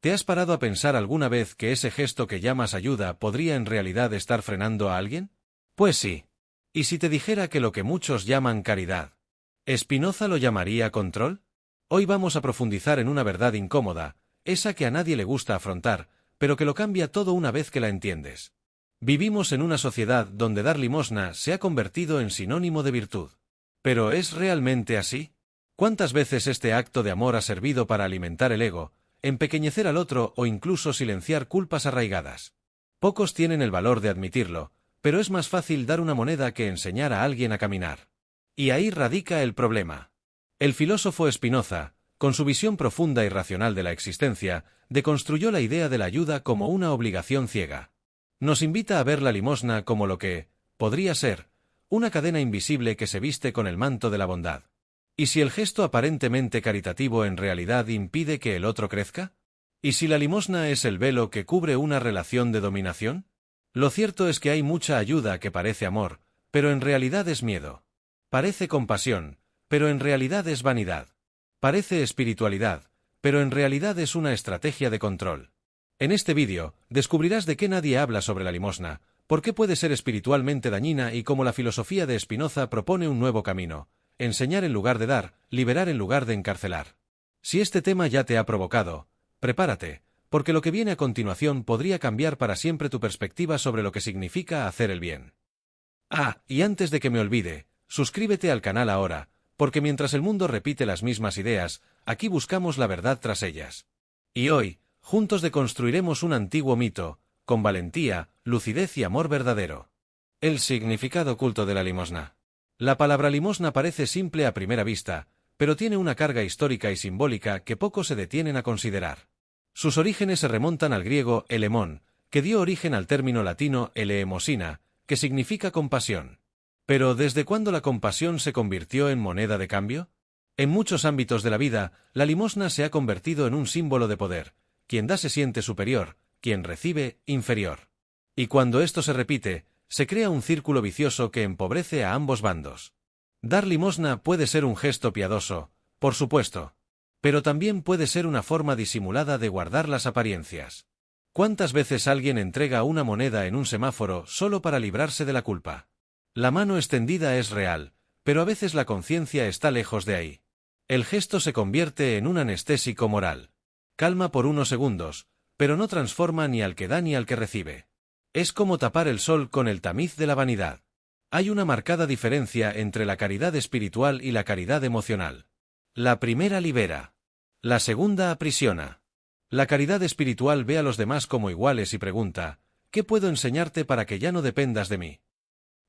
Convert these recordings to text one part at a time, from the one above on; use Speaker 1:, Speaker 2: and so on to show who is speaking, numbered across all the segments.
Speaker 1: ¿Te has parado a pensar alguna vez que ese gesto que llamas ayuda podría en realidad estar frenando a alguien? Pues sí. ¿Y si te dijera que lo que muchos llaman caridad, Spinoza lo llamaría control? Hoy vamos a profundizar en una verdad incómoda, esa que a nadie le gusta afrontar, pero que lo cambia todo una vez que la entiendes. Vivimos en una sociedad donde dar limosna se ha convertido en sinónimo de virtud. ¿Pero es realmente así? ¿Cuántas veces este acto de amor ha servido para alimentar el ego, empequeñecer al otro o incluso silenciar culpas arraigadas? Pocos tienen el valor de admitirlo, pero es más fácil dar una moneda que enseñar a alguien a caminar. Y ahí radica el problema. El filósofo Spinoza, con su visión profunda y racional de la existencia, deconstruyó la idea de la ayuda como una obligación ciega. Nos invita a ver la limosna como lo que podría ser una cadena invisible que se viste con el manto de la bondad. ¿Y si el gesto aparentemente caritativo en realidad impide que el otro crezca? ¿Y si la limosna es el velo que cubre una relación de dominación? Lo cierto es que hay mucha ayuda que parece amor, pero en realidad es miedo. Parece compasión, pero en realidad es vanidad. Parece espiritualidad, pero en realidad es una estrategia de control. En este vídeo, descubrirás de qué nadie habla sobre la limosna, por qué puede ser espiritualmente dañina y cómo la filosofía de Spinoza propone un nuevo camino: enseñar en lugar de dar, liberar en lugar de encarcelar. Si este tema ya te ha provocado, prepárate, porque lo que viene a continuación podría cambiar para siempre tu perspectiva sobre lo que significa hacer el bien. Y antes de que me olvide, suscríbete al canal ahora, porque mientras el mundo repite las mismas ideas, aquí buscamos la verdad tras ellas. Y hoy, juntos deconstruiremos un antiguo mito, con valentía, lucidez y amor verdadero. El significado oculto de la limosna. La palabra limosna parece simple a primera vista, pero tiene una carga histórica y simbólica que pocos se detienen a considerar. Sus orígenes se remontan al griego elemón, que dio origen al término latino eleemosina, que significa compasión. Pero ¿desde cuándo la compasión se convirtió en moneda de cambio? En muchos ámbitos de la vida, la limosna se ha convertido en un símbolo de poder. Quien da se siente superior, quien recibe, inferior. Y cuando esto se repite, se crea un círculo vicioso que empobrece a ambos bandos. Dar limosna puede ser un gesto piadoso, por supuesto, pero también puede ser una forma disimulada de guardar las apariencias. ¿Cuántas veces alguien entrega una moneda en un semáforo solo para librarse de la culpa? La mano extendida es real, pero a veces la conciencia está lejos de ahí. El gesto se convierte en un anestésico moral. Calma por unos segundos, pero no transforma ni al que da ni al que recibe. Es como tapar el sol con el tamiz de la vanidad. Hay una marcada diferencia entre la caridad espiritual y la caridad emocional. La primera libera. La segunda aprisiona. La caridad espiritual ve a los demás como iguales y pregunta: ¿qué puedo enseñarte para que ya no dependas de mí?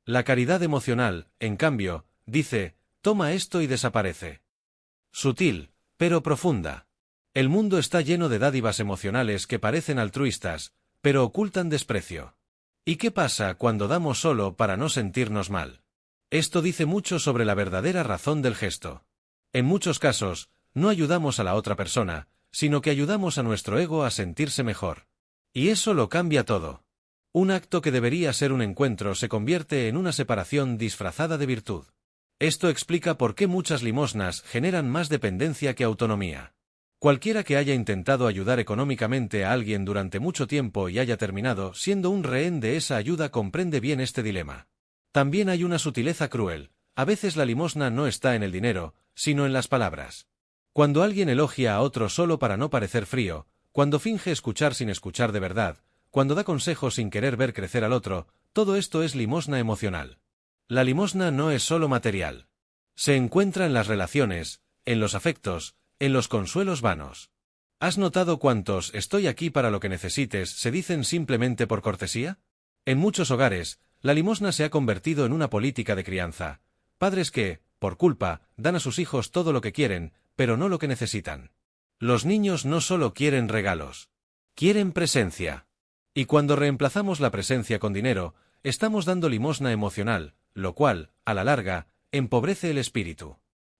Speaker 1: La caridad emocional, en cambio, dice: toma esto y desaparece. Sutil, pero profunda. El mundo está lleno de dádivas emocionales que parecen altruistas, pero ocultan desprecio. ¿Y qué pasa cuando damos solo para no sentirnos mal? Esto dice mucho sobre la verdadera razón del gesto. En muchos casos, no ayudamos a la otra persona, sino que ayudamos a nuestro ego a sentirse mejor. Y eso lo cambia todo. Un acto que debería ser un encuentro se convierte en una separación disfrazada de virtud. Esto explica por qué muchas limosnas generan más dependencia que autonomía. Cualquiera que haya intentado ayudar económicamente a alguien durante mucho tiempo y haya terminado siendo un rehén de esa ayuda comprende bien este dilema. También hay una sutileza cruel. A veces la limosna no está en el dinero, sino en las palabras. Cuando alguien elogia a otro solo para no parecer frío, cuando finge escuchar sin escuchar de verdad, cuando da consejos sin querer ver crecer al otro, todo esto es limosna emocional. La limosna no es solo material. Se encuentra en las relaciones, en los afectos, en los consuelos vanos. ¿Has notado cuántos «estoy aquí para lo que necesites» se dicen simplemente por cortesía? En muchos hogares, la limosna se ha convertido en una política de crianza. Padres que, por culpa, dan a sus hijos todo lo que quieren, pero no lo que necesitan. Los niños no solo quieren regalos, quieren presencia. Y cuando reemplazamos la presencia con dinero, estamos dando limosna emocional, lo cual, a la larga, empobrece el espíritu.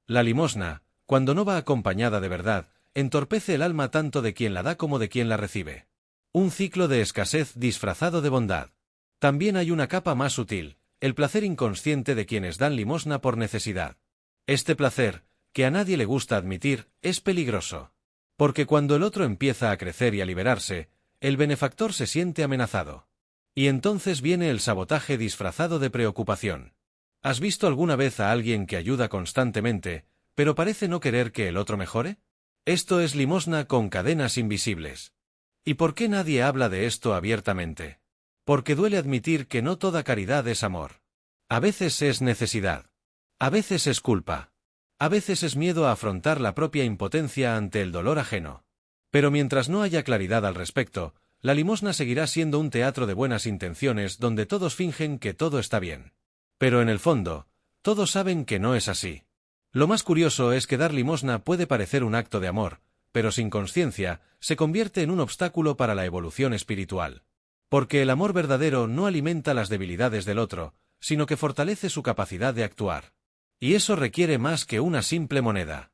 Speaker 1: La limosna, cuando no va acompañada de verdad, entorpece el alma tanto de quien la da como de quien la recibe. Un ciclo de escasez disfrazado de bondad. También hay una capa más sutil, el placer inconsciente de quienes dan limosna por necesidad. Este placer, que a nadie le gusta admitir, es peligroso. Porque cuando el otro empieza a crecer y a liberarse, el benefactor se siente amenazado. Y entonces viene el sabotaje disfrazado de preocupación. ¿Has visto alguna vez a alguien que ayuda constantemente, pero parece no querer que el otro mejore? Esto es limosna con cadenas invisibles. ¿Y por qué nadie habla de esto abiertamente? Porque duele admitir que no toda caridad es amor. A veces es necesidad. A veces es culpa. A veces es miedo a afrontar la propia impotencia ante el dolor ajeno. Pero mientras no haya claridad al respecto, la limosna seguirá siendo un teatro de buenas intenciones donde todos fingen que todo está bien. Pero en el fondo, todos saben que no es así. Lo más curioso es que dar limosna puede parecer un acto de amor, pero sin conciencia, se convierte en un obstáculo para la evolución espiritual. Porque el amor verdadero no alimenta las debilidades del otro, sino que fortalece su capacidad de actuar. Y eso requiere más que una simple moneda.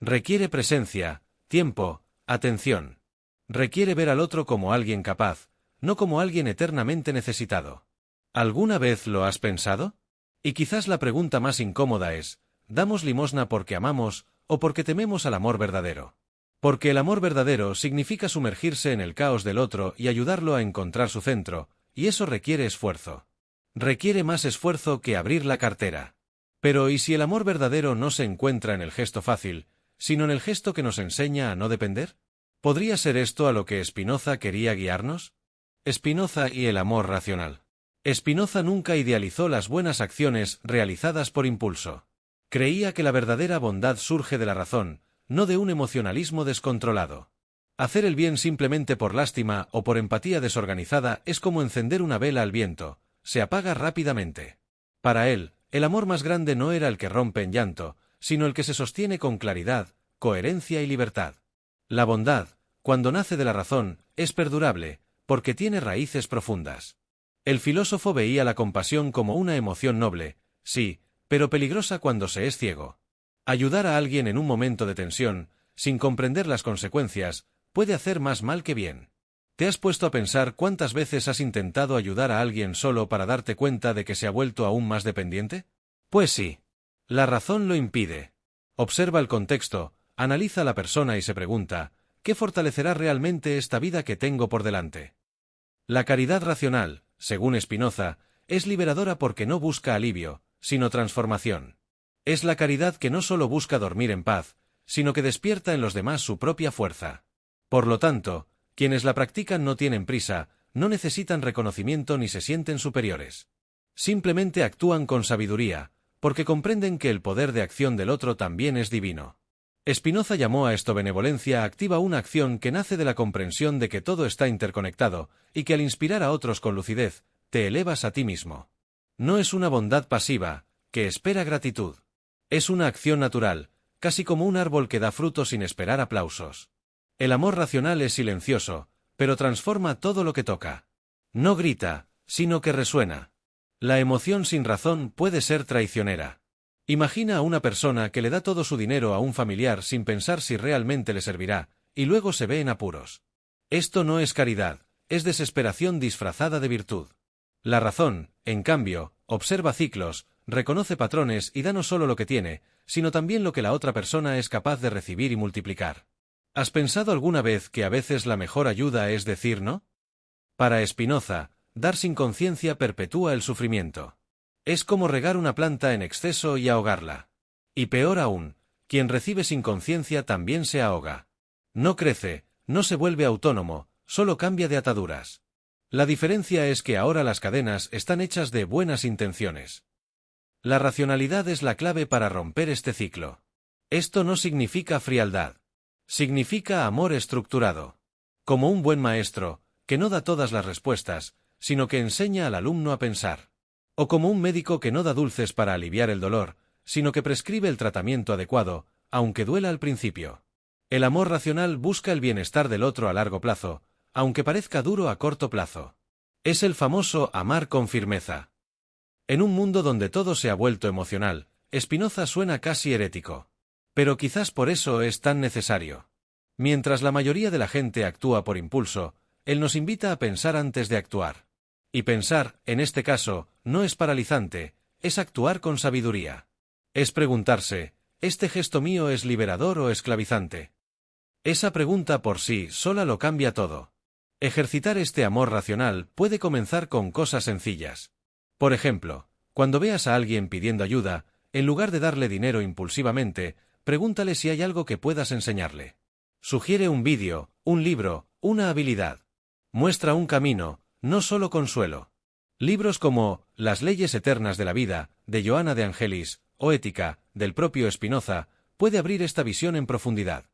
Speaker 1: Requiere presencia, tiempo, atención. Requiere ver al otro como alguien capaz, no como alguien eternamente necesitado. ¿Alguna vez lo has pensado? Y quizás la pregunta más incómoda es, ¿damos limosna porque amamos o porque tememos al amor verdadero? Porque el amor verdadero significa sumergirse en el caos del otro y ayudarlo a encontrar su centro, y eso requiere esfuerzo. Requiere más esfuerzo que abrir la cartera. Pero ¿y si el amor verdadero no se encuentra en el gesto fácil, sino en el gesto que nos enseña a no depender? ¿Podría ser esto a lo que Spinoza quería guiarnos? Spinoza y el amor racional. Spinoza nunca idealizó las buenas acciones realizadas por impulso. Creía que la verdadera bondad surge de la razón, no de un emocionalismo descontrolado. Hacer el bien simplemente por lástima o por empatía desorganizada es como encender una vela al viento, se apaga rápidamente. Para él, el amor más grande no era el que rompe en llanto, sino el que se sostiene con claridad, coherencia y libertad. La bondad, cuando nace de la razón, es perdurable, porque tiene raíces profundas. El filósofo veía la compasión como una emoción noble, sí, pero peligrosa cuando se es ciego. Ayudar a alguien en un momento de tensión, sin comprender las consecuencias, puede hacer más mal que bien. ¿Te has puesto a pensar cuántas veces has intentado ayudar a alguien solo para darte cuenta de que se ha vuelto aún más dependiente? Pues sí. La razón lo impide. Observa el contexto, analiza a la persona y se pregunta, ¿qué fortalecerá realmente esta vida que tengo por delante? La caridad racional, según Spinoza, es liberadora porque no busca alivio, sino transformación. Es la caridad que no solo busca dormir en paz, sino que despierta en los demás su propia fuerza. Por lo tanto, quienes la practican no tienen prisa, no necesitan reconocimiento ni se sienten superiores. Simplemente actúan con sabiduría, porque comprenden que el poder de acción del otro también es divino. Spinoza llamó a esto benevolencia activa, una acción que nace de la comprensión de que todo está interconectado, y que al inspirar a otros con lucidez, te elevas a ti mismo. No es una bondad pasiva, que espera gratitud. Es una acción natural, casi como un árbol que da fruto sin esperar aplausos. El amor racional es silencioso, pero transforma todo lo que toca. No grita, sino que resuena. La emoción sin razón puede ser traicionera. Imagina a una persona que le da todo su dinero a un familiar sin pensar si realmente le servirá, y luego se ve en apuros. Esto no es caridad, es desesperación disfrazada de virtud. La razón, en cambio, observa ciclos, reconoce patrones y da no solo lo que tiene, sino también lo que la otra persona es capaz de recibir y multiplicar. ¿Has pensado alguna vez que a veces la mejor ayuda es decir no? Para Spinoza, dar sin conciencia perpetúa el sufrimiento. Es como regar una planta en exceso y ahogarla. Y peor aún, quien recibe sin conciencia también se ahoga. No crece, no se vuelve autónomo, solo cambia de ataduras. La diferencia es que ahora las cadenas están hechas de buenas intenciones. La racionalidad es la clave para romper este ciclo. Esto no significa frialdad. Significa amor estructurado. Como un buen maestro, que no da todas las respuestas, sino que enseña al alumno a pensar. O como un médico que no da dulces para aliviar el dolor, sino que prescribe el tratamiento adecuado, aunque duela al principio. El amor racional busca el bienestar del otro a largo plazo, aunque parezca duro a corto plazo. Es el famoso amar con firmeza. En un mundo donde todo se ha vuelto emocional, Spinoza suena casi herético. Pero quizás por eso es tan necesario. Mientras la mayoría de la gente actúa por impulso, él nos invita a pensar antes de actuar. Y pensar, en este caso, no es paralizante, es actuar con sabiduría. Es preguntarse, ¿este gesto mío es liberador o esclavizante? Esa pregunta por sí sola lo cambia todo. Ejercitar este amor racional puede comenzar con cosas sencillas. Por ejemplo, cuando veas a alguien pidiendo ayuda, en lugar de darle dinero impulsivamente, pregúntale si hay algo que puedas enseñarle. Sugiere un vídeo, un libro, una habilidad. Muestra un camino, no solo consuelo. Libros como Las leyes eternas de la vida, de Johanna de Angelis, o Ética, del propio Spinoza, puede abrir esta visión en profundidad.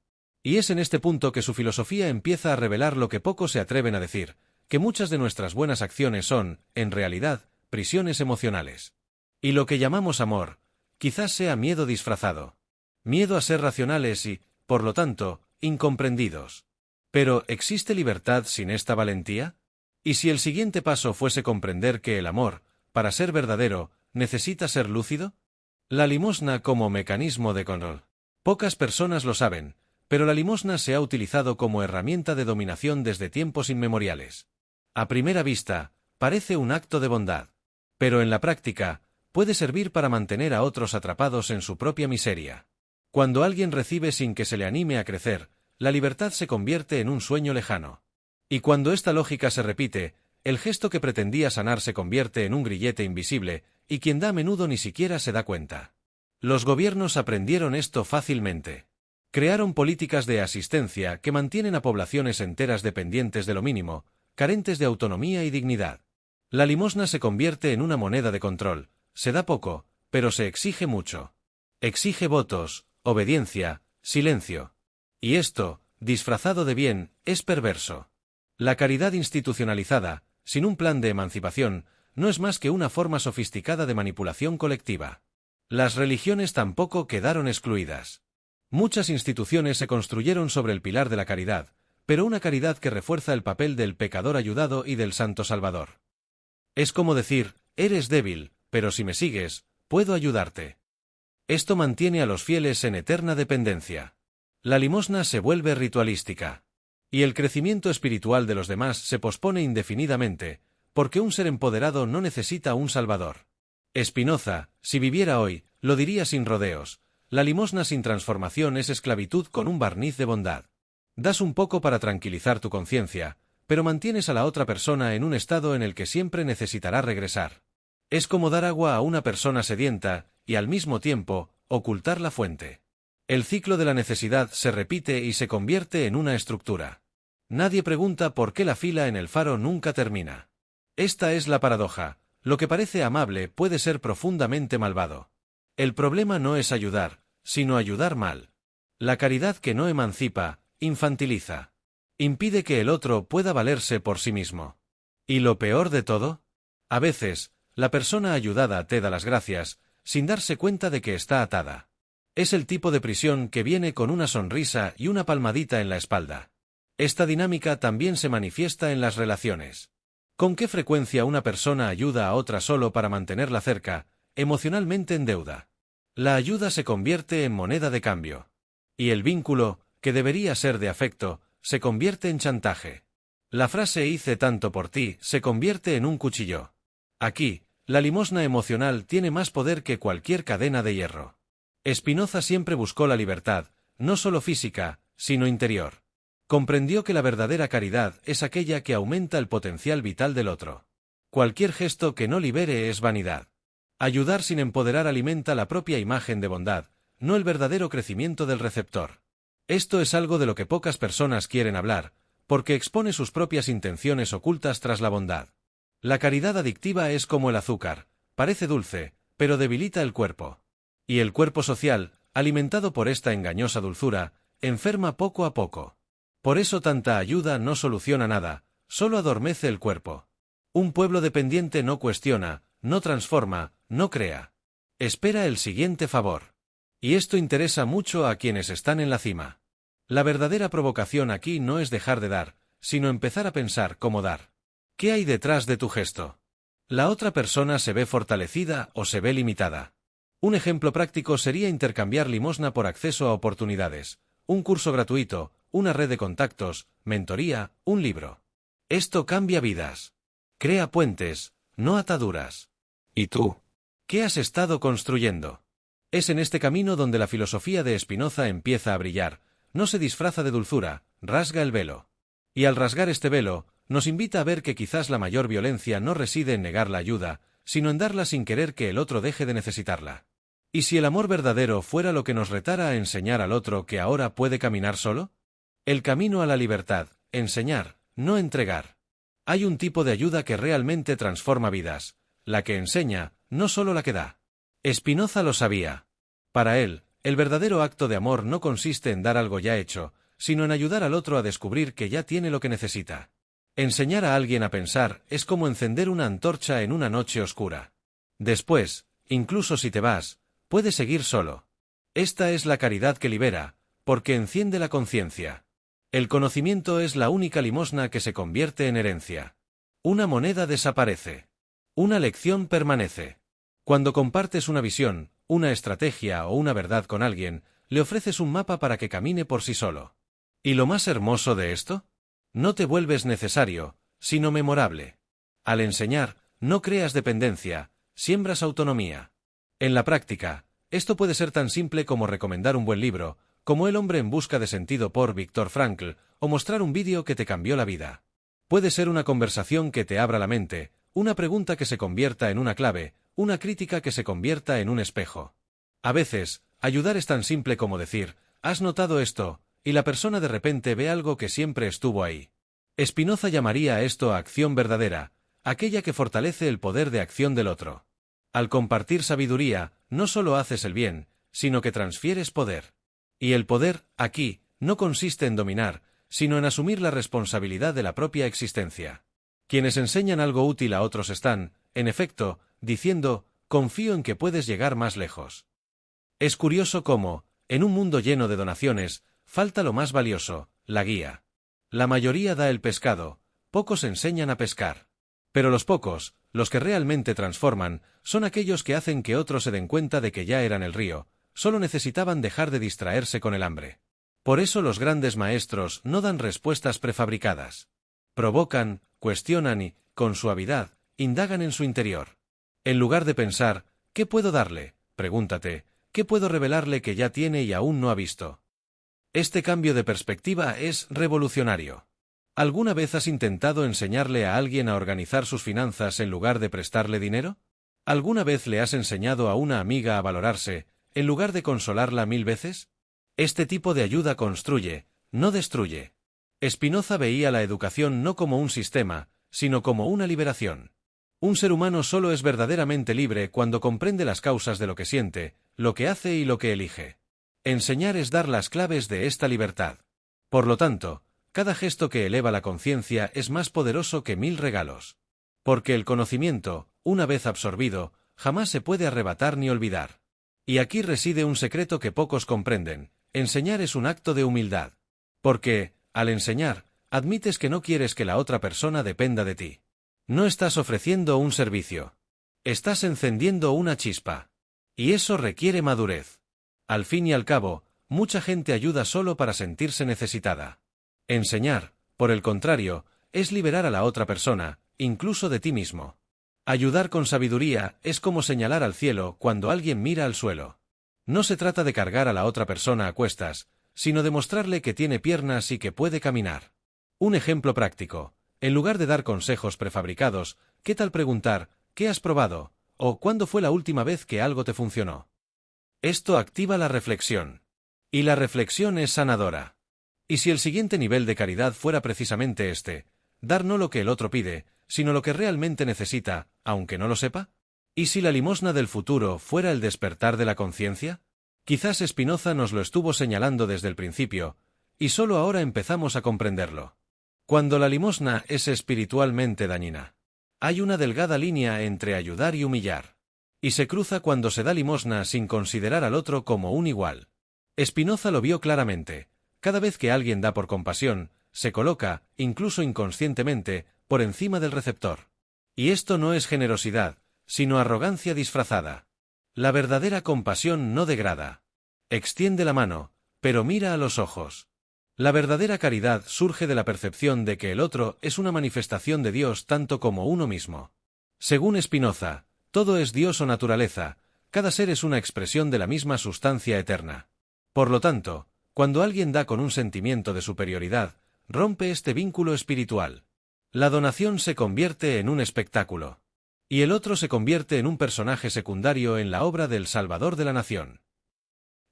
Speaker 1: Y es en este punto que su filosofía empieza a revelar lo que pocos se atreven a decir, que muchas de nuestras buenas acciones son, en realidad, prisiones emocionales. Y lo que llamamos amor, quizás sea miedo disfrazado. Miedo a ser racionales y, por lo tanto, incomprendidos. Pero, ¿existe libertad sin esta valentía? ¿Y si el siguiente paso fuese comprender que el amor, para ser verdadero, necesita ser lúcido? La limosna como mecanismo de control. Pocas personas lo saben, pero la limosna se ha utilizado como herramienta de dominación desde tiempos inmemoriales. A primera vista, parece un acto de bondad. Pero en la práctica, puede servir para mantener a otros atrapados en su propia miseria. Cuando alguien recibe sin que se le anime a crecer, la libertad se convierte en un sueño lejano. Y cuando esta lógica se repite, el gesto que pretendía sanar se convierte en un grillete invisible, y quien da a menudo ni siquiera se da cuenta. Los gobiernos aprendieron esto fácilmente. Crearon políticas de asistencia que mantienen a poblaciones enteras dependientes de lo mínimo, carentes de autonomía y dignidad. La limosna se convierte en una moneda de control, se da poco, pero se exige mucho. Exige votos, obediencia, silencio. Y esto, disfrazado de bien, es perverso. La caridad institucionalizada, sin un plan de emancipación, no es más que una forma sofisticada de manipulación colectiva. Las religiones tampoco quedaron excluidas. Muchas instituciones se construyeron sobre el pilar de la caridad, pero una caridad que refuerza el papel del pecador ayudado y del santo salvador. Es como decir, eres débil, pero si me sigues, puedo ayudarte. Esto mantiene a los fieles en eterna dependencia. La limosna se vuelve ritualística. Y el crecimiento espiritual de los demás se pospone indefinidamente, porque un ser empoderado no necesita un salvador. Spinoza, si viviera hoy, lo diría sin rodeos: la limosna sin transformación es esclavitud con un barniz de bondad. Das un poco para tranquilizar tu conciencia, pero mantienes a la otra persona en un estado en el que siempre necesitará regresar. Es como dar agua a una persona sedienta, y al mismo tiempo, ocultar la fuente. El ciclo de la necesidad se repite y se convierte en una estructura. Nadie pregunta por qué la fila en el faro nunca termina. Esta es la paradoja: lo que parece amable puede ser profundamente malvado. El problema no es ayudar, sino ayudar mal. La caridad que no emancipa, infantiliza. Impide que el otro pueda valerse por sí mismo. ¿Y lo peor de todo? A veces, la persona ayudada te da las gracias, sin darse cuenta de que está atada. Es el tipo de prisión que viene con una sonrisa y una palmadita en la espalda. Esta dinámica también se manifiesta en las relaciones. ¿Con qué frecuencia una persona ayuda a otra solo para mantenerla cerca, emocionalmente en deuda? La ayuda se convierte en moneda de cambio. Y el vínculo, que debería ser de afecto, se convierte en chantaje. La frase "hice tanto por ti" se convierte en un cuchillo. Aquí, la limosna emocional tiene más poder que cualquier cadena de hierro. Spinoza siempre buscó la libertad, no solo física, sino interior. Comprendió que la verdadera caridad es aquella que aumenta el potencial vital del otro. Cualquier gesto que no libere es vanidad. Ayudar sin empoderar alimenta la propia imagen de bondad, no el verdadero crecimiento del receptor. Esto es algo de lo que pocas personas quieren hablar, porque expone sus propias intenciones ocultas tras la bondad. La caridad adictiva es como el azúcar: parece dulce, pero debilita el cuerpo. Y el cuerpo social, alimentado por esta engañosa dulzura, enferma poco a poco. Por eso tanta ayuda no soluciona nada, solo adormece el cuerpo. Un pueblo dependiente no cuestiona, no transforma, no crea. Espera el siguiente favor. Y esto interesa mucho a quienes están en la cima. La verdadera provocación aquí no es dejar de dar, sino empezar a pensar cómo dar. ¿Qué hay detrás de tu gesto? ¿La otra persona se ve fortalecida o se ve limitada? Un ejemplo práctico sería intercambiar limosna por acceso a oportunidades, un curso gratuito, una red de contactos, mentoría, un libro. Esto cambia vidas. Crea puentes, no ataduras. ¿Y tú? ¿Qué has estado construyendo? Es en este camino donde la filosofía de Spinoza empieza a brillar, no se disfraza de dulzura, rasga el velo. Y al rasgar este velo, nos invita a ver que quizás la mayor violencia no reside en negar la ayuda, sino en darla sin querer que el otro deje de necesitarla. ¿Y si el amor verdadero fuera lo que nos retara a enseñar al otro que ahora puede caminar solo? El camino a la libertad, enseñar, no entregar. Hay un tipo de ayuda que realmente transforma vidas, la que enseña, no solo la que da. Spinoza lo sabía. Para él, el verdadero acto de amor no consiste en dar algo ya hecho, sino en ayudar al otro a descubrir que ya tiene lo que necesita. Enseñar a alguien a pensar es como encender una antorcha en una noche oscura. Después, incluso si te vas, puedes seguir solo. Esta es la caridad que libera, porque enciende la conciencia. El conocimiento es la única limosna que se convierte en herencia. Una moneda desaparece. Una lección permanece. Cuando compartes una visión, una estrategia o una verdad con alguien, le ofreces un mapa para que camine por sí solo. ¿Y lo más hermoso de esto? No te vuelves necesario, sino memorable. Al enseñar, no creas dependencia, siembras autonomía. En la práctica, esto puede ser tan simple como recomendar un buen libro, como El hombre en busca de sentido por Viktor Frankl, o mostrar un vídeo que te cambió la vida. Puede ser una conversación que te abra la mente, una pregunta que se convierta en una clave, una crítica que se convierta en un espejo. A veces, ayudar es tan simple como decir, ¿has notado esto? Y la persona de repente ve algo que siempre estuvo ahí. Spinoza llamaría a esto acción verdadera, aquella que fortalece el poder de acción del otro. Al compartir sabiduría, no solo haces el bien, sino que transfieres poder. Y el poder, aquí, no consiste en dominar, sino en asumir la responsabilidad de la propia existencia. Quienes enseñan algo útil a otros están, en efecto, diciendo, confío en que puedes llegar más lejos. Es curioso cómo, en un mundo lleno de donaciones, falta lo más valioso, la guía. La mayoría da el pescado, pocos enseñan a pescar. Pero los pocos, los que realmente transforman, son aquellos que hacen que otros se den cuenta de que ya eran el río, solo necesitaban dejar de distraerse con el hambre. Por eso los grandes maestros no dan respuestas prefabricadas. Provocan, cuestionan y, con suavidad, indagan en su interior. En lugar de pensar, ¿qué puedo darle?, pregúntate, ¿qué puedo revelarle que ya tiene y aún no ha visto? Este cambio de perspectiva es revolucionario. ¿Alguna vez has intentado enseñarle a alguien a organizar sus finanzas en lugar de prestarle dinero? ¿Alguna vez le has enseñado a una amiga a valorarse, en lugar de consolarla 1000 veces? Este tipo de ayuda construye, no destruye. Spinoza veía la educación no como un sistema, sino como una liberación. Un ser humano solo es verdaderamente libre cuando comprende las causas de lo que siente, lo que hace y lo que elige. Enseñar es dar las claves de esta libertad. Por lo tanto, cada gesto que eleva la conciencia es más poderoso que 1000 regalos. Porque el conocimiento, una vez absorbido, jamás se puede arrebatar ni olvidar. Y aquí reside un secreto que pocos comprenden: enseñar es un acto de humildad. Porque, al enseñar, admites que no quieres que la otra persona dependa de ti. No estás ofreciendo un servicio. Estás encendiendo una chispa. Y eso requiere madurez. Al fin y al cabo, mucha gente ayuda solo para sentirse necesitada. Enseñar, por el contrario, es liberar a la otra persona, incluso de ti mismo. Ayudar con sabiduría es como señalar al cielo cuando alguien mira al suelo. No se trata de cargar a la otra persona a cuestas, sino de mostrarle que tiene piernas y que puede caminar. Un ejemplo práctico: en lugar de dar consejos prefabricados, ¿qué tal preguntar, ¿qué has probado?, o ¿cuándo fue la última vez que algo te funcionó? Esto activa la reflexión. Y la reflexión es sanadora. ¿Y si el siguiente nivel de caridad fuera precisamente este: dar no lo que el otro pide, sino lo que realmente necesita, aunque no lo sepa? ¿Y si la limosna del futuro fuera el despertar de la conciencia? Quizás Spinoza nos lo estuvo señalando desde el principio, y solo ahora empezamos a comprenderlo. Cuando la limosna es espiritualmente dañina, hay una delgada línea entre ayudar y humillar. Y se cruza cuando se da limosna sin considerar al otro como un igual. Spinoza lo vio claramente. Cada vez que alguien da por compasión, se coloca, incluso inconscientemente, por encima del receptor. Y esto no es generosidad, sino arrogancia disfrazada. La verdadera compasión no degrada. Extiende la mano, pero mira a los ojos. La verdadera caridad surge de la percepción de que el otro es una manifestación de Dios tanto como uno mismo. Según Spinoza, todo es Dios o naturaleza, cada ser es una expresión de la misma sustancia eterna. Por lo tanto, Cuando alguien da con un sentimiento de superioridad, rompe este vínculo espiritual. La donación se convierte en un espectáculo. Y el otro se convierte en un personaje secundario en la obra del Salvador de la nación.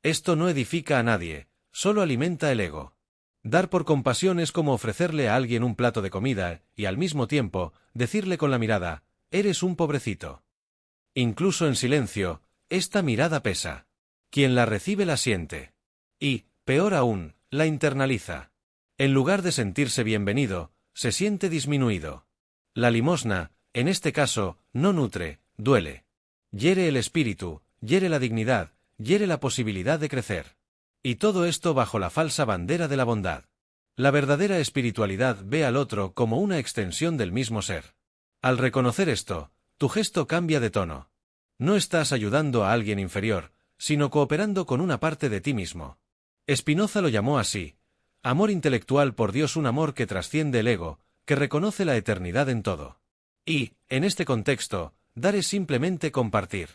Speaker 1: Esto no edifica a nadie, solo alimenta el ego. Dar por compasión es como ofrecerle a alguien un plato de comida y, al mismo tiempo, decirle con la mirada, «Eres un pobrecito». Incluso en silencio, esta mirada pesa. Quien la recibe la siente. Y, peor aún, la internaliza. En lugar de sentirse bienvenido, se siente disminuido. La limosna, en este caso, no nutre, duele. Hiere el espíritu, hiere la dignidad, hiere la posibilidad de crecer. Y todo esto bajo la falsa bandera de la bondad. La verdadera espiritualidad ve al otro como una extensión del mismo ser. Al reconocer esto, tu gesto cambia de tono. No estás ayudando a alguien inferior, sino cooperando con una parte de ti mismo. Spinoza lo llamó así: amor intelectual por Dios, un amor que trasciende el ego, que reconoce la eternidad en todo. Y, en este contexto, dar es simplemente compartir.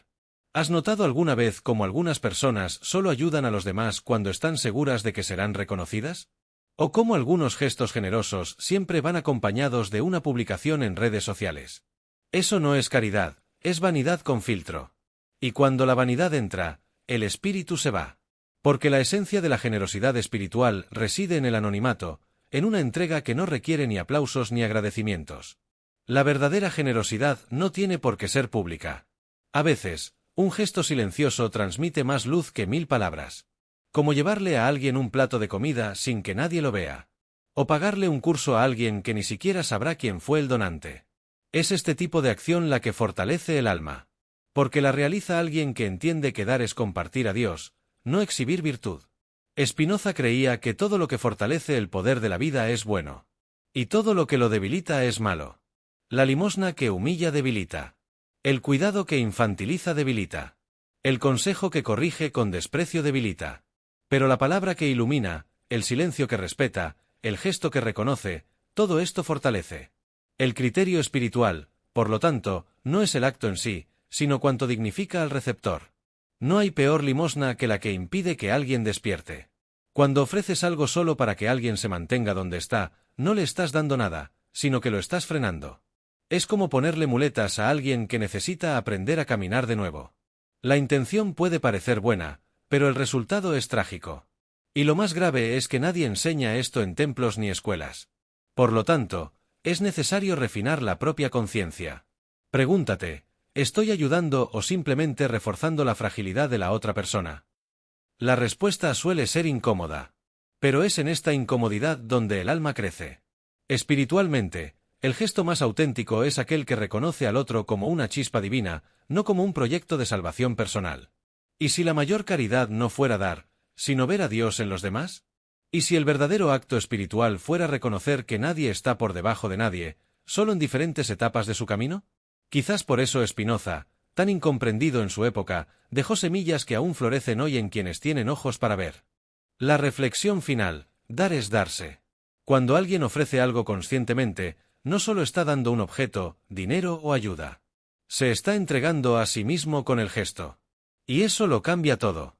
Speaker 1: ¿Has notado alguna vez cómo algunas personas solo ayudan a los demás cuando están seguras de que serán reconocidas? ¿O cómo algunos gestos generosos siempre van acompañados de una publicación en redes sociales? Eso no es caridad, es vanidad con filtro. Y cuando la vanidad entra, el espíritu se va. Porque la esencia de la generosidad espiritual reside en el anonimato, en una entrega que no requiere ni aplausos ni agradecimientos. La verdadera generosidad no tiene por qué ser pública. A veces, un gesto silencioso transmite más luz que 1000 palabras. Como llevarle a alguien un plato de comida sin que nadie lo vea. O pagarle un curso a alguien que ni siquiera sabrá quién fue el donante. Es este tipo de acción la que fortalece el alma. Porque la realiza alguien que entiende que dar es compartir a Dios, no exhibir virtud. Spinoza creía que todo lo que fortalece el poder de la vida es bueno. Y todo lo que lo debilita es malo. La limosna que humilla debilita. El cuidado que infantiliza debilita. El consejo que corrige con desprecio debilita. Pero la palabra que ilumina, el silencio que respeta, el gesto que reconoce, todo esto fortalece. El criterio espiritual, por lo tanto, no es el acto en sí, sino cuanto dignifica al receptor. No hay peor limosna que la que impide que alguien despierte. Cuando ofreces algo solo para que alguien se mantenga donde está, no le estás dando nada, sino que lo estás frenando. Es como ponerle muletas a alguien que necesita aprender a caminar de nuevo. La intención puede parecer buena, pero el resultado es trágico. Y lo más grave es que nadie enseña esto en templos ni escuelas. Por lo tanto, es necesario refinar la propia conciencia. Pregúntate, ¿estoy ayudando o simplemente reforzando la fragilidad de la otra persona? La respuesta suele ser incómoda. Pero es en esta incomodidad donde el alma crece. Espiritualmente, el gesto más auténtico es aquel que reconoce al otro como una chispa divina, no como un proyecto de salvación personal. ¿Y si la mayor caridad no fuera dar, sino ver a Dios en los demás? ¿Y si el verdadero acto espiritual fuera reconocer que nadie está por debajo de nadie, solo en diferentes etapas de su camino? Quizás por eso Spinoza, tan incomprendido en su época, dejó semillas que aún florecen hoy en quienes tienen ojos para ver. La reflexión final: dar es darse. Cuando alguien ofrece algo conscientemente, no solo está dando un objeto, dinero o ayuda. Se está entregando a sí mismo con el gesto. Y eso lo cambia todo.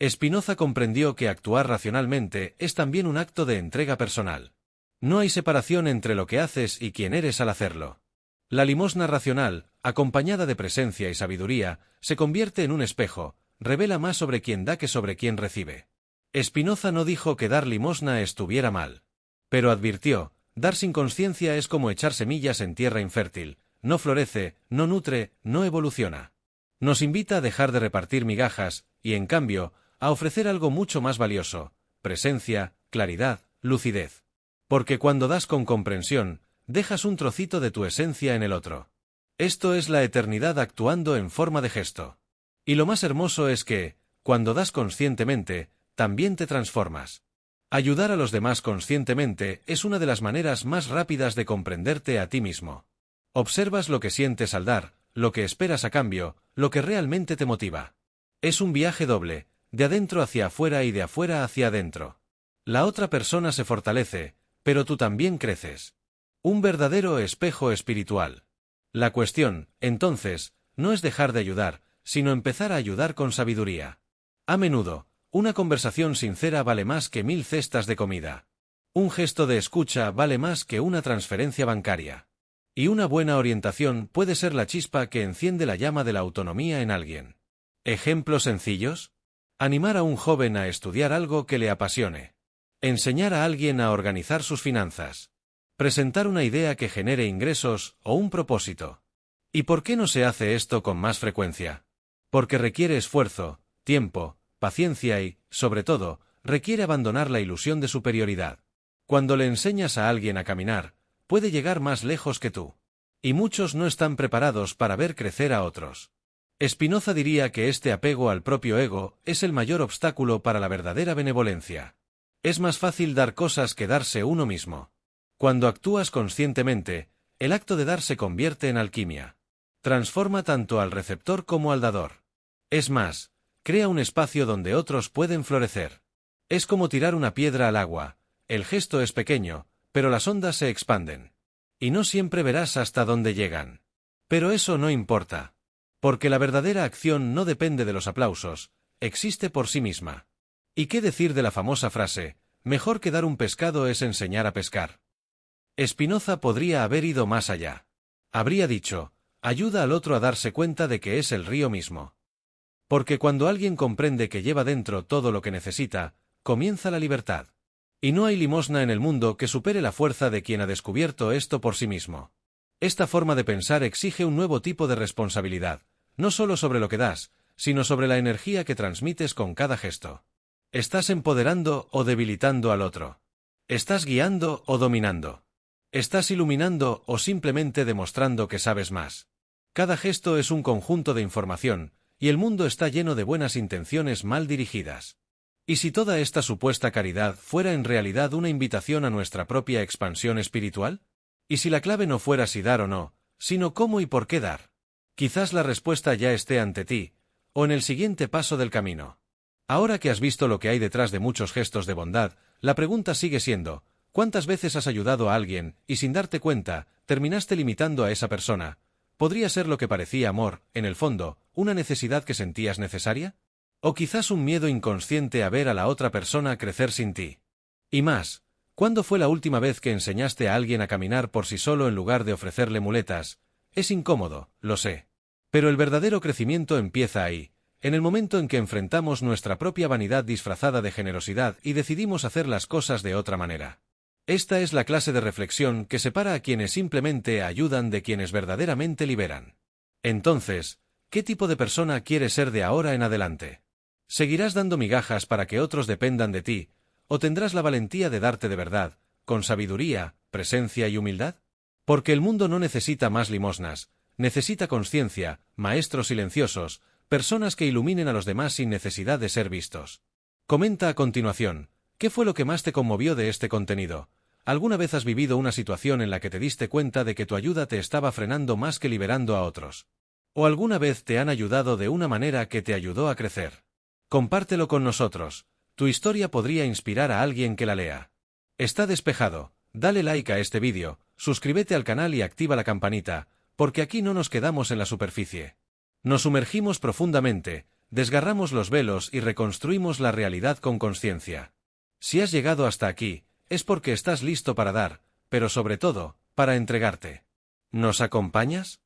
Speaker 1: Spinoza comprendió que actuar racionalmente es también un acto de entrega personal. No hay separación entre lo que haces y quién eres al hacerlo. La limosna racional, acompañada de presencia y sabiduría, se convierte en un espejo, revela más sobre quien da que sobre quien recibe. Spinoza no dijo que dar limosna estuviera mal. Pero advirtió: dar sin conciencia es como echar semillas en tierra infértil, no florece, no nutre, no evoluciona. Nos invita a dejar de repartir migajas, y en cambio, a ofrecer algo mucho más valioso: presencia, claridad, lucidez. Porque cuando das con comprensión, dejas un trocito de tu esencia en el otro. Esto es la eternidad actuando en forma de gesto. Y lo más hermoso es que, cuando das conscientemente, también te transformas. Ayudar a los demás conscientemente es una de las maneras más rápidas de comprenderte a ti mismo. Observas lo que sientes al dar, lo que esperas a cambio, lo que realmente te motiva. Es un viaje doble, de adentro hacia afuera y de afuera hacia adentro. La otra persona se fortalece, pero tú también creces. Un verdadero espejo espiritual. La cuestión, entonces, no es dejar de ayudar, sino empezar a ayudar con sabiduría. A menudo, Una conversación sincera vale más que 1000 cestas de comida. Un gesto de escucha vale más que una transferencia bancaria. Y una buena orientación puede ser la chispa que enciende la llama de la autonomía en alguien. ¿Ejemplos sencillos? Animar a un joven a estudiar algo que le apasione. Enseñar a alguien a organizar sus finanzas. Presentar una idea que genere ingresos o un propósito. ¿Y por qué no se hace esto con más frecuencia? Porque requiere esfuerzo, tiempo, paciencia y, sobre todo, requiere abandonar la ilusión de superioridad. Cuando le enseñas a alguien a caminar, puede llegar más lejos que tú. Y muchos no están preparados para ver crecer a otros. Spinoza diría que este apego al propio ego es el mayor obstáculo para la verdadera benevolencia. Es más fácil dar cosas que darse uno mismo. Cuando actúas conscientemente, el acto de dar se convierte en alquimia. Transforma tanto al receptor como al dador. Es más, crea un espacio donde otros pueden florecer. Es como tirar una piedra al agua. El gesto es pequeño, pero las ondas se expanden. Y no siempre verás hasta dónde llegan. Pero eso no importa. Porque la verdadera acción no depende de los aplausos, existe por sí misma. ¿Y qué decir de la famosa frase, mejor que dar un pescado es enseñar a pescar? Spinoza podría haber ido más allá. Habría dicho, ayuda al otro a darse cuenta de que es el río mismo. Porque cuando alguien comprende que lleva dentro todo lo que necesita, comienza la libertad. Y no hay limosna en el mundo que supere la fuerza de quien ha descubierto esto por sí mismo. Esta forma de pensar exige un nuevo tipo de responsabilidad, no solo sobre lo que das, sino sobre la energía que transmites con cada gesto. ¿Estás empoderando o debilitando al otro? ¿Estás guiando o dominando? ¿Estás iluminando o simplemente demostrando que sabes más? Cada gesto es un conjunto de información, y el mundo está lleno de buenas intenciones mal dirigidas. ¿Y si toda esta supuesta caridad fuera en realidad una invitación a nuestra propia expansión espiritual? ¿Y si la clave no fuera si dar o no, sino cómo y por qué dar? Quizás la respuesta ya esté ante ti, o en el siguiente paso del camino. Ahora que has visto lo que hay detrás de muchos gestos de bondad, la pregunta sigue siendo, ¿cuántas veces has ayudado a alguien, y sin darte cuenta, terminaste limitando a esa persona? ¿Podría ser lo que parecía amor, en el fondo, una necesidad que sentías necesaria? ¿O quizás un miedo inconsciente a ver a la otra persona crecer sin ti? Y más, ¿cuándo fue la última vez que enseñaste a alguien a caminar por sí solo en lugar de ofrecerle muletas? Es incómodo, lo sé. Pero el verdadero crecimiento empieza ahí, en el momento en que enfrentamos nuestra propia vanidad disfrazada de generosidad y decidimos hacer las cosas de otra manera. Esta es la clase de reflexión que separa a quienes simplemente ayudan de quienes verdaderamente liberan. Entonces, ¿qué tipo de persona quieres ser de ahora en adelante? ¿Seguirás dando migajas para que otros dependan de ti, o tendrás la valentía de darte de verdad, con sabiduría, presencia y humildad? Porque el mundo no necesita más limosnas, necesita conciencia, maestros silenciosos, personas que iluminen a los demás sin necesidad de ser vistos. Comenta a continuación, ¿qué fue lo que más te conmovió de este contenido? ¿Alguna vez has vivido una situación en la que te diste cuenta de que tu ayuda te estaba frenando más que liberando a otros? ¿O alguna vez te han ayudado de una manera que te ayudó a crecer? Compártelo con nosotros, tu historia podría inspirar a alguien que la lea. Está despejado, dale like a este vídeo, suscríbete al canal y activa la campanita, porque aquí no nos quedamos en la superficie. Nos sumergimos profundamente, desgarramos los velos y reconstruimos la realidad con conciencia. Si has llegado hasta aquí, es porque estás listo para dar, pero sobre todo, para entregarte. ¿Nos acompañas?